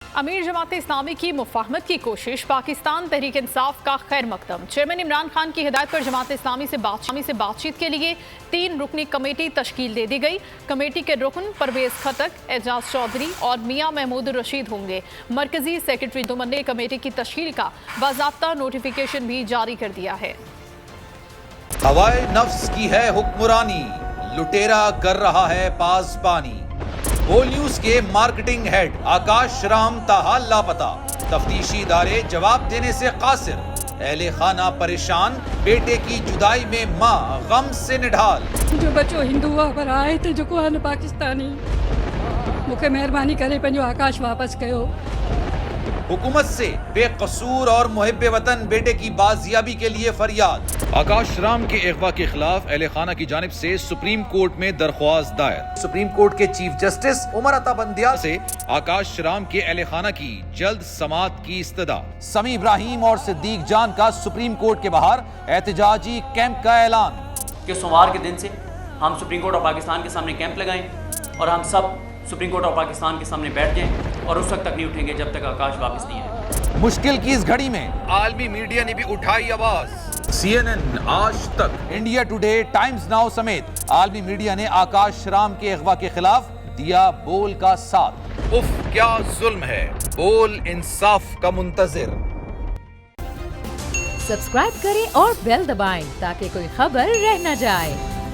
अमीर जमात इस्लामी की मुफाहमत की कोशिश, पाकिस्तान तहरीक इंसाफ का खैर मकदम। चेयरमैन इमरान खान की हिदायत पर जमात इस्लामी से बातचीत के लिए 3 रुकनी कमेटी तश्कील दे दी गई। कमेटी के रुकन परवेज खटक, एजाज चौधरी और मियां महमूद रशीद होंगे। मरकजी सेक्रेटरी दुमन ने कमेटी की तश्कील का बाज़ाब्ता नोटिफिकेशन भी जारी कर दिया है। हवाए नफ्स की है हुक्मरानी, लुटेरा कर रहा है पासबानी। बोल न्यूज के मार्केटिंग हेड आकाश राम ताहाल लापता, तफ्तीशी इदारे जवाब देने से कासिर। अहले खाना परेशान, बेटे की जुदाई में माँ गम से निढाल। जो बच्चो हिंदू पर आए थे जो को पाकिस्तानी, मुझे मेहरबानी करे पंहिंजो आकाश वापस कयो। हुकूमत से बेकसूर और मुहिब्बे वतन बेटे की बाजियाबी के लिए फरियाद। आकाश राम के अगवा के खिलाफ अहले खाना की जानिब से सुप्रीम कोर्ट में दरख्वास्त दायर। सुप्रीम कोर्ट के चीफ जस्टिस उमर अता बंदियाल से आकाश राम के अहले खाना की जल्द समाअत की इस्तदा। समी इब्राहिम और सिद्दीक जान का सुप्रीम कोर्ट के बाहर एहतजाजी कैंप का ऐलान कि सोमवार के दिन से हम सुप्रीम कोर्ट ऑफ पाकिस्तान के सामने कैंप लगाएं और हम सब सुप्रीम कोर्ट ऑफ पाकिस्तान के सामने बैठ जाएं और उस वक्त तक नहीं उठेंगे जब तक आकाश वापस नहीं आए। मुश्किल की इस घड़ी में आलमी मीडिया ने भी उठाई आवाज। CNN, आज तक, इंडिया टुडे, टाइम्स नाउ समेत आलमी मीडिया ने आकाश राम के अगवा के खिलाफ दिया बोल का साथ। उफ क्या जुल्म है, बोल इंसाफ का मुंतजिर। सब्सक्राइब करें और बेल दबाएं ताकि कोई खबर रह न जाए।